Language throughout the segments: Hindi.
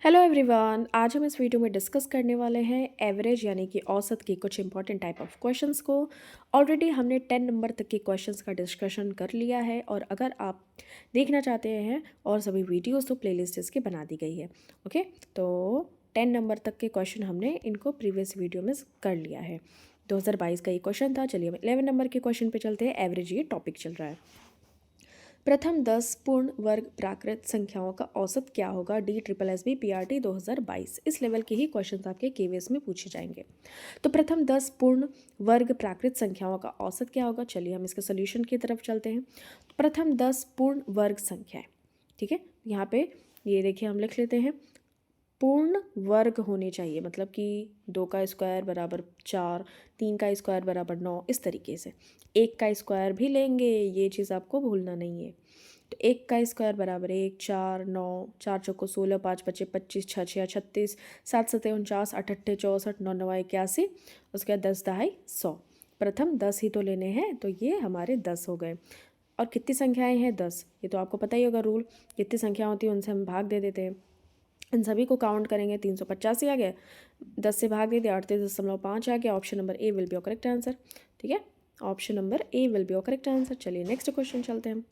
हेलो एवरीवन, आज हम इस वीडियो में डिस्कस करने वाले हैं एवरेज यानी कि औसत के कुछ इंपॉर्टेंट टाइप ऑफ क्वेश्चंस को। ऑलरेडी हमने 10 नंबर तक के क्वेश्चंस का डिस्कशन कर लिया है और अगर आप देखना चाहते हैं और सभी वीडियोस तो प्लेलिस्ट इसकी बना दी गई है। ओके, तो 10 नंबर तक के क्वेश्चन हमने इनको प्रीवियस वीडियो में कर लिया है। 2022 का ये क्वेश्चन था। चलिए हम 11 नंबर के क्वेश्चन पे चलते हैं। एवरेज ये टॉपिक चल रहा है। प्रथम 10 पूर्ण वर्ग प्राकृत संख्याओं का औसत क्या होगा? DSSB PRT 2022 इस लेवल के ही क्वेश्चन आपके केवीएस में पूछे जाएंगे। तो प्रथम 10 पूर्ण वर्ग प्राकृत संख्याओं का औसत क्या होगा? चलिए हम इसके सोल्यूशन की तरफ चलते हैं। प्रथम 10 पूर्ण वर्ग संख्याएं, ठीक है, यहाँ पे ये देखिए हम लिख लेते हैं पूर्ण वर्ग होने चाहिए, मतलब कि 2 का स्क्वायर बराबर 4, 3 का स्क्वायर बराबर 9, इस तरीके से। 1 का स्क्वायर भी लेंगे, ये चीज़ आपको भूलना नहीं है। तो 1 का स्क्वायर बराबर 1, 4, 9, 4 चौको 16, 5 बचे 25, 6 6 36, 7 7 49, 8 8 64, 9 9 81, उसके बाद 10 दहाई 100। प्रथम 10 ही तो लेने हैं, तो ये हमारे 10 हो गए। और कितनी संख्याएं हैं? 10। ये तो आपको पता ही होगा रूल, कितनी संख्या होती है उनसे हम भाग दे देते हैं। इन सभी को काउंट करेंगे, 385 आ गया। 10 से भाग दे दिया, 38.5 आ गया। Option number A will be your correct answer. ठीक है, option number A will be your correct answer. चलिए नेक्स्ट क्वेश्चन चलते हैं।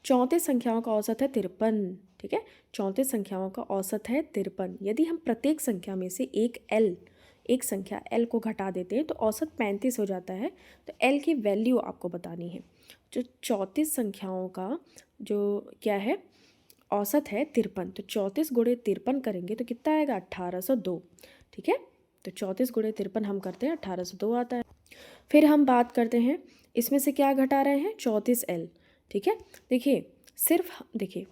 34 संख्याओं का औसत है 53। ठीक है, 34 संख्याओं का औसत है 53। यदि हम प्रत्येक संख्या में से एक संख्या एल को घटा देते हैं तो औसत 35 हो जाता है। तो एल की वैल्यू आपको बतानी है। जो 34 संख्याओं का जो क्या है औसत है 53, तो 34 गुणे 53 करेंगे तो कितना आएगा? 1802। ठीक है, तो 34 गुणे 53 हम करते हैं, 1802 आता है। फिर हम बात करते हैं इसमें से क्या घटा रहे हैं? 34L। ठीक है, देखिए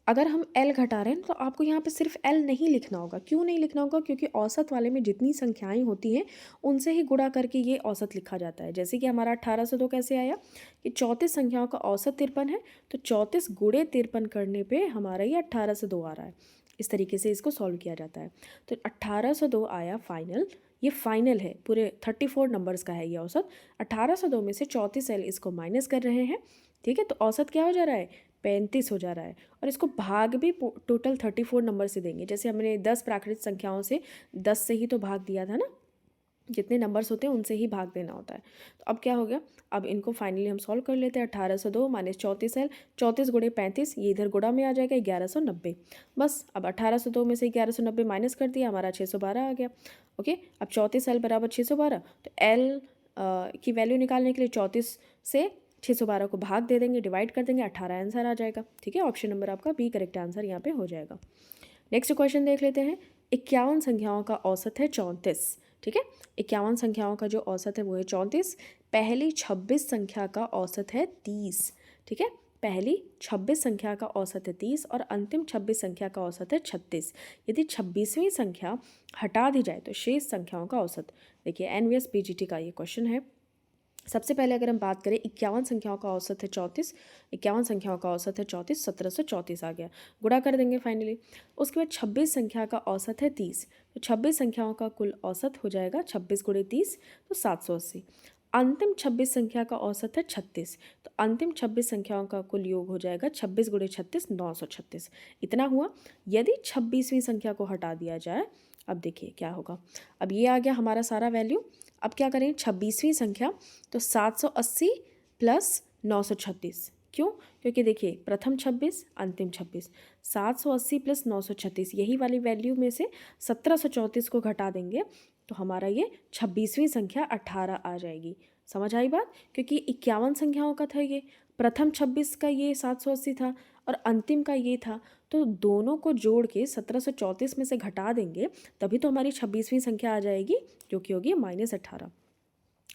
अगर हम L घटा रहे हैं तो आपको यहाँ पे सिर्फ L नहीं लिखना होगा। क्यों नहीं लिखना होगा? क्योंकि औसत वाले में जितनी संख्याएं होती हैं उनसे ही गुणा करके ये औसत लिखा जाता है। जैसे कि हमारा 1802 कैसे आया कि 34 संख्याओं का औसत 53 है, तो 34 गुणे 53 करने पे हमारा ये 1802 आ रहा है। इस तरीके से इसको सॉल्व किया जाता है। तो 1802 आया फाइनल। ये फाइनल है, पूरे 34 नंबर्स का है ये औसत। 1802 में से 34L इसको माइनस कर रहे हैं। ठीक है, तो औसत क्या हो जा रहा है? 35 हो जा रहा है। और इसको भाग भी टोटल 34 नंबर से देंगे। जैसे हमने 10 प्राकृत संख्याओं से 10 से ही तो भाग दिया था ना, जितने नंबर्स होते हैं उनसे ही भाग देना होता है। तो अब क्या हो गया? अब इनको फाइनली हम सॉल्व कर लेते हैं। 1802 माइनस 34L, 34 गुणे 35, ये इधर गुणा में आ जाएगा 1190। बस अब 1802 में से 1190 माइनस कर दिया, हमारा 612 आ गया। ओके, अब 34L बराबर 612, तो L की वैल्यू निकालने के लिए 34 से 612 को भाग दे देंगे, डिवाइड कर देंगे, 18 आंसर आ जाएगा। ठीक है, ऑप्शन नंबर आपका बी करेक्ट आंसर यहाँ पे हो जाएगा। नेक्स्ट क्वेश्चन देख लेते हैं। 51 संख्याओं का औसत है 34। ठीक है, 51 संख्याओं का जो औसत है वो है 34। पहली 26 संख्या का औसत है 30। ठीक है, पहली 26 संख्या का औसत है 30 और अंतिम 26 संख्या का औसत है 36। यदि 26वीं संख्या हटा दी जाए तो शेष संख्याओं का औसत। देखिए एनवीएस पीजीटी का ये क्वेश्चन है। सबसे पहले अगर हम बात करें 51 संख्याओं का औसत है 34, 51 संख्याओं का औसत है 34, 1734 आ गया, गुणा कर देंगे फाइनली। उसके बाद 26 संख्या का औसत है 30, तो 26 संख्याओं का कुल औसत हो जाएगा 26 गुणे 30, तो 780। अंतिम 26 संख्या का औसत है 36, तो अंतिम 26 संख्याओं का कुल योग हो जाएगा 26 गुणे 36, 936। इतना हुआ। यदि 26वीं संख्या को हटा दिया जाए, अब देखिए क्या होगा। अब ये आ गया हमारा सारा वैल्यू। अब क्या करें? 26वीं संख्या, तो 780 प्लस 936। क्यों? क्योंकि देखिए प्रथम 26 अंतिम 26, 780 प्लस 936, यही वाली वैल्यू में से 1734 को घटा देंगे तो हमारा ये 26वीं संख्या 18 आ जाएगी। समझ आई बात? क्योंकि 51 संख्याओं का था ये, प्रथम 26 का ये 780 था और अंतिम का ये था, तो दोनों को जोड़ के 1734 में से घटा देंगे तभी तो हमारी 26वीं संख्या आ जाएगी, जो कि होगी -18।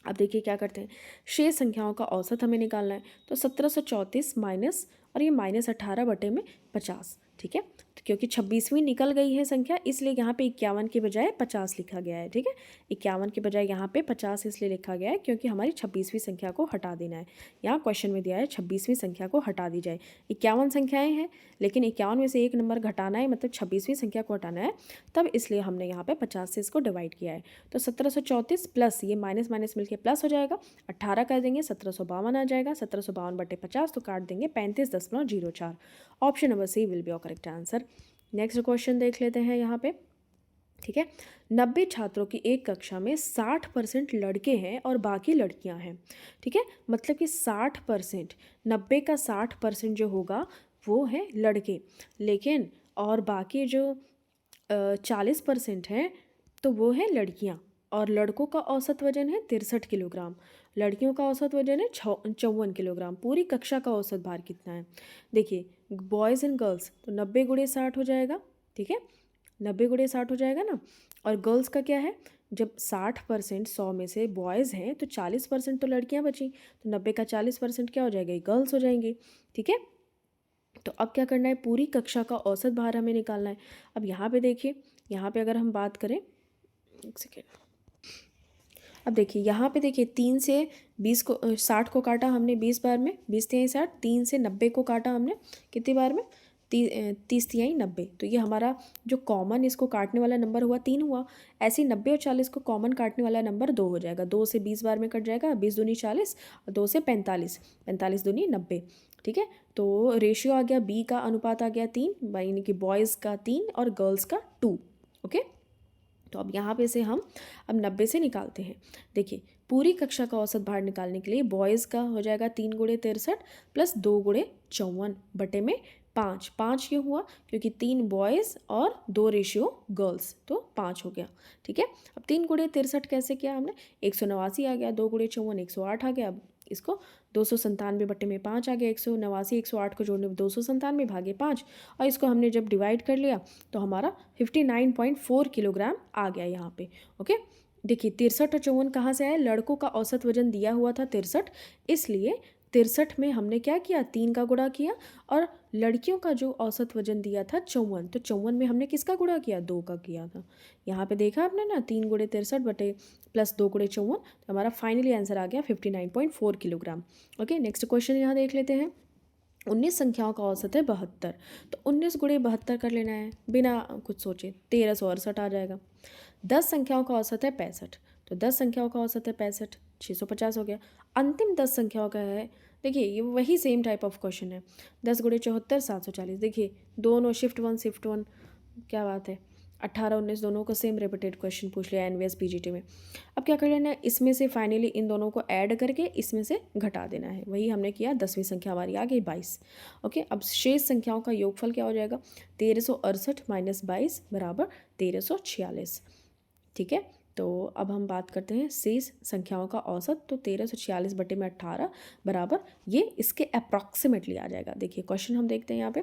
अब देखिए क्या करते हैं, शेष संख्याओं का औसत हमें निकालना है। तो 1734 माइनस और ये -18 बटे में 50। ठीक है, तो क्योंकि 26वीं निकल गई है संख्या इसलिए यहाँ पे 51 के बजाय 50 लिखा गया है। ठीक है, 51 के बजाय यहाँ पे 50 इसलिए लिखा गया है क्योंकि हमारी 26वीं संख्या को हटा देना है। यहाँ क्वेश्चन में दिया है 26वीं संख्या को हटा दी जाए। 51 संख्याएँ हैं लेकिन 51 में से एक नंबर घटाना है, मतलब 26वीं संख्या को हटाना है, तब इसलिए हमने यहाँ पे 50 से इसको डिवाइड किया है। तो 1734 प्लस ये माइनस माइनस मिलके प्लस हो जाएगा, 18 कर देंगे 1752 आ जाएगा, 1752 बटे 50 तो काट देंगे 35.04। Option number c will be your correct answer. Next question देख लेते हैं यहाँ पे। ठीक है, 90 छात्रों की एक कक्षा में 60% लड़के हैं और बाकी लड़कियां हैं। ठीक है, मतलब कि 60%, 90 का 60% जो होगा वो है लड़के, लेकिन और बाकी जो 40% हैं तो वो है लड़कियां। और लड़कों का औसत वजन है 63 किलोग्राम, लड़कियों का औसत वजन है 54 किलोग्राम। पूरी कक्षा का औसत भार कितना है? देखिए, बॉयज़ एंड गर्ल्स तो 90 गुणे 60 हो जाएगा। ठीक है, 90 गुणे 60 हो जाएगा ना। और गर्ल्स का क्या है, जब 60% 100 में से बॉयज़ हैं तो 40% तो लड़कियां बची, तो 90 का 40% क्या हो जाएगा, गर्ल्स हो जाएंगी। ठीक है, तो अब क्या करना है, पूरी कक्षा का औसत भार हमें निकालना है। अब यहाँ पे देखिए, यहाँ पे अगर हम बात करें, एक सेकेंड, अब देखिए यहाँ पे देखिए 3 से 20 को 60 को काटा हमने 20 बार में, 20 तिहाई 60, 3 से 90 को काटा हमने कितनी बार में, 30 तिहाई 90। तो ये हमारा जो कॉमन इसको काटने वाला नंबर हुआ 3 हुआ। ऐसे ही 90 और 40 को कॉमन काटने वाला नंबर 2 हो जाएगा। 2 से 20 बार में कट जाएगा, 20 दूनी 40 और 2 से 45, 45 दूनी 90। ठीक है, तो रेशियो आ गया, बी का अनुपात आ गया 3, यानी कि बॉयज़ का 3 और गर्ल्स का 2। ओके, तो अब यहाँ पे से हम अब 90 से निकालते हैं। देखिए, पूरी कक्षा का औसत भार निकालने के लिए बॉयज़ का हो जाएगा 3 गुणे 63 प्लस 2 गुणे 54 बटे में 5। 5 क्यों हुआ, क्योंकि 3 बॉयज़ और 2 रेशियो गर्ल्स, तो 5 हो गया। ठीक है, अब 3 गुणे 63 कैसे किया हमने, 189 आ गया, 2 गुणे 54 108 आ गया। अब इसको 297 बटे में 5 आ गया, 189 108 को जोड़ने में 297 भागे 5, और इसको हमने जब डिवाइड कर लिया तो हमारा 59.4 किलोग्राम आ गया यहाँ पे। ओके, देखिए 63 और 54 कहाँ से आया, लड़कों का औसत वजन दिया हुआ था 63, इसलिए 63 में हमने क्या किया, 3 का गुणा किया, और लड़कियों का जो औसत वजन दिया था 54, तो 54 में हमने किसका गुणा किया, 2 का किया था। यहाँ पे देखा आपने ना, 3 गुणे 63 बटे प्लस 2 गुणे 54, तो हमारा फाइनली आंसर आ गया 59.4 किलोग्राम। ओके, नेक्स्ट क्वेश्चन यहाँ देख लेते हैं। 19 संख्याओं का औसत है 72, तो 19 गुणे 72 कर लेना है बिना कुछ सोचे, 1368 आ जाएगा। 10 संख्याओं का औसत है 65, तो 10 संख्याओं का औसत है 65, 650 हो गया। अंतिम 10 संख्याओं का है, देखिए ये वही सेम टाइप ऑफ क्वेश्चन है। 10 गुणे 74 740, देखिए दोनों शिफ्ट वन शिफ्ट वन, क्या बात है, 18 19 दोनों को सेम रिपीटेड क्वेश्चन पूछ लिया एनवीएस पीजीटी में। अब क्या कर लेना है, इसमें से फाइनली इन दोनों को ऐड करके इसमें से घटा देना है, वही हमने किया। 10वीं संख्या हमारी आ गई 22। ओके, अब शेष संख्याओं का योगफल क्या हो जाएगा, 1368 माइनस 22 बराबर 1346। ठीक है, तो अब हम बात करते हैं शेष संख्याओं का औसत, तो 1346 बटे में 18 बराबर ये इसके अप्रॉक्सीमेटली आ जाएगा। देखिए क्वेश्चन हम देखते हैं यहाँ पे,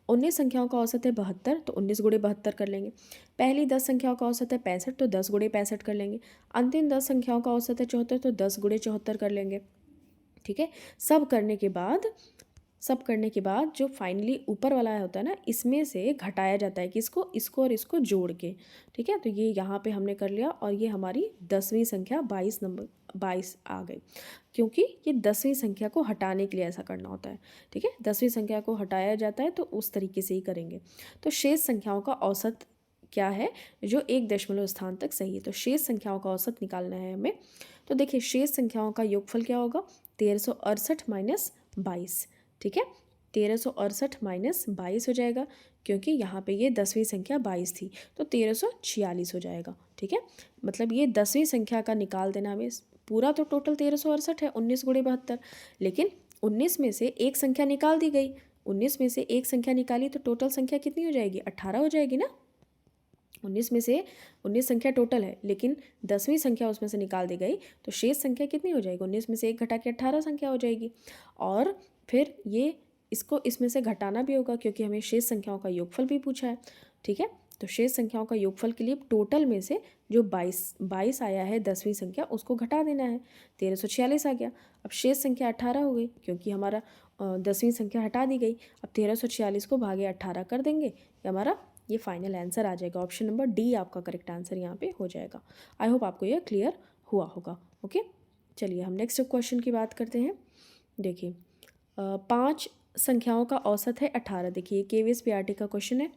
19 संख्याओं का औसत है 72, तो 19 गुणे 72 कर लेंगे। पहली 10 संख्याओं का औसत है 65, तो 10 गुणे 65 कर लेंगे। अंतिम 10 संख्याओं का औसत है 74, तो 10 गुणे 74 कर लेंगे। ठीक है, सब करने के बाद जो फाइनली ऊपर वाला होता है ना, इसमें से घटाया जाता है किसको, इसको और इसको जोड़ के। ठीक है, तो ये यहाँ पे हमने कर लिया, और ये हमारी 10वीं संख्या 22 आ गई, क्योंकि ये 10वीं संख्या को हटाने के लिए ऐसा करना होता है। ठीक है, 10वीं संख्या को हटाया जाता है तो उस तरीके से ही करेंगे। तो शेष संख्याओं का औसत क्या है, जो 1 दशमलव स्थान तक सही है, तो शेष संख्याओं का औसत निकालना है हमें। तो देखिए शेष संख्याओं का योगफल क्या होगा, 1368 माइनस 22। ठीक है, 1368 माइनस 22 हो जाएगा, क्योंकि यहाँ पे ये 10वीं संख्या 22 थी, तो 1346 हो जाएगा। ठीक है, मतलब ये 10वीं संख्या का निकाल देना हमें। पूरा तो टोटल 1368 है, 19 गुणे 72, लेकिन 19 में से एक संख्या निकाल दी गई, 19 में से एक संख्या निकाली तो टोटल संख्या कितनी हो जाएगी, 18 हो जाएगी ना। 19 में से 19 संख्या टोटल है, लेकिन 10वीं संख्या उसमें से निकाल दी गई, तो शेष संख्या कितनी हो जाएगी, 19 में से एक घटा के 18 संख्या हो जाएगी। और फिर ये इसको इसमें से घटाना भी होगा, क्योंकि हमें शेष संख्याओं का योगफल भी पूछा है। ठीक है, तो शेष संख्याओं का योगफल के लिए टोटल में से जो 22 आया है 10वीं संख्या, उसको घटा देना है, 1346 आ गया। अब शेष संख्या 18 हो गई, क्योंकि हमारा 10वीं संख्या हटा दी गई। अब 1346 को भागे 18 कर देंगे, ये हमारा ये फाइनल आंसर आ जाएगा। ऑप्शन नंबर डी आपका करेक्ट आंसर यहाँ पे हो जाएगा। आई होप आपको यह क्लियर हुआ होगा। ओके, चलिए हम नेक्स्ट क्वेश्चन की बात करते हैं। देखिए 5 संख्याओं का औसत है 18। देखिए केवीएस पीआरटी का क्वेश्चन है,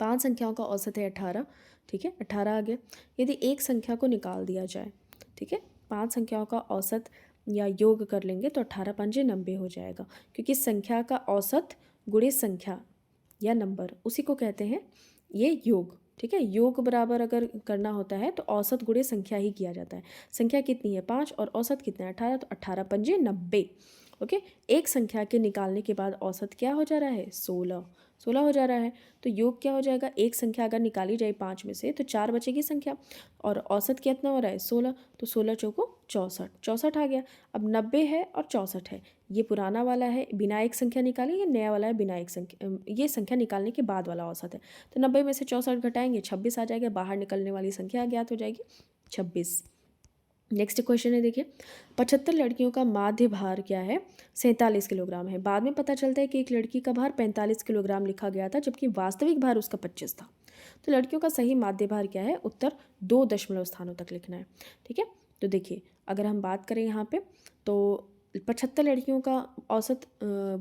5 संख्याओं का औसत है 18। ठीक है, 18 आ गया। यदि एक संख्या को निकाल दिया जाए, ठीक है, 5 संख्याओं का औसत या योग कर लेंगे तो 18 पंजे 90 हो जाएगा, क्योंकि संख्या का औसत गुणे संख्या या नंबर, उसी को कहते हैं ये योग। ठीक है, योग बराबर अगर करना होता है तो औसत गुणे संख्या ही किया जाता है। संख्या कितनी है 5 और औसत कितना है 18, तो 18 पंजे 90। ओके, एक संख्या के निकालने के बाद औसत क्या हो जा रहा है 16, 16 हो जा रहा है। तो योग क्या हो जाएगा, एक संख्या अगर निकाली जाए 5 में से तो 4 बचेगी संख्या, और औसत कितना हो रहा है 16, तो 16 चौको 64, 64 आ गया। अब 90 है और 64 है, ये पुराना वाला है बिना एक संख्या निकाले, ये नया वाला है बिना एक संख्या, ये संख्या निकालने के बाद वाला औसत है। तो 90 में से 64 घटाएंगे 26 आ जाएगा, बाहर निकलने वाली संख्या ज्ञात हो जाएगी 26। नेक्स्ट क्वेश्चन है, देखिए 75 लड़कियों का माध्य भार क्या है 47 किलोग्राम है। बाद में पता चलता है कि एक लड़की का भार 45 किलोग्राम लिखा गया था जबकि वास्तविक भार उसका 25 था। तो लड़कियों का सही माध्य भार क्या है, उत्तर 2 दशमलव स्थानों तक लिखना है। ठीक है, तो देखिए अगर हम बात करें यहाँ पे तो 75 लड़कियों का औसत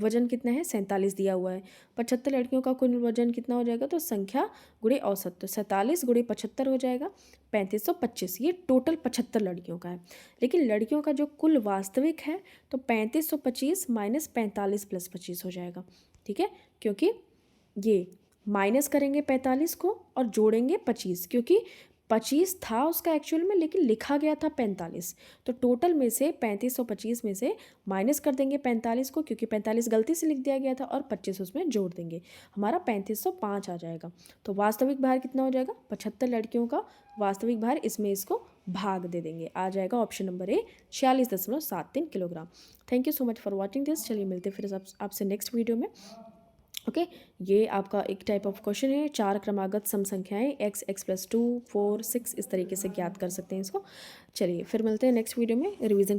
वजन कितना है 47 दिया हुआ है। 75 लड़कियों का कुल वजन कितना हो जाएगा, तो संख्या गुणे औसत, तो 47 गुणे 75 हो जाएगा 3525। ये टोटल 75 लड़कियों का है, लेकिन लड़कियों का जो कुल वास्तविक है तो 3525 माइनस 45 प्लस 25 हो जाएगा। ठीक है, क्योंकि ये माइनस करेंगे 45 को और जोड़ेंगे 25, क्योंकि 25 था उसका एक्चुअल में लेकिन लिखा गया था 45, तो टोटल में से 3525 में से माइनस कर देंगे 45 को, क्योंकि 45 गलती से लिख दिया गया था, और 25 उसमें जोड़ देंगे, हमारा 3505 आ जाएगा। तो वास्तविक भार कितना हो जाएगा 75 लड़कियों का वास्तविक भार, इसमें इसको भाग दे देंगे, आ जाएगा option number A 46.73 kilogram. Thank you so much for watching this. चलिए मिलते फिर आपसे नेक्स्ट वीडियो में। ओके, ये आपका एक टाइप ऑफ क्वेश्चन है, 4 क्रमागत सम संख्याएं x, x+2, 4, 6 इस तरीके से ज्ञात कर सकते हैं इसको। चलिए फिर मिलते हैं नेक्स्ट वीडियो में रिवीजन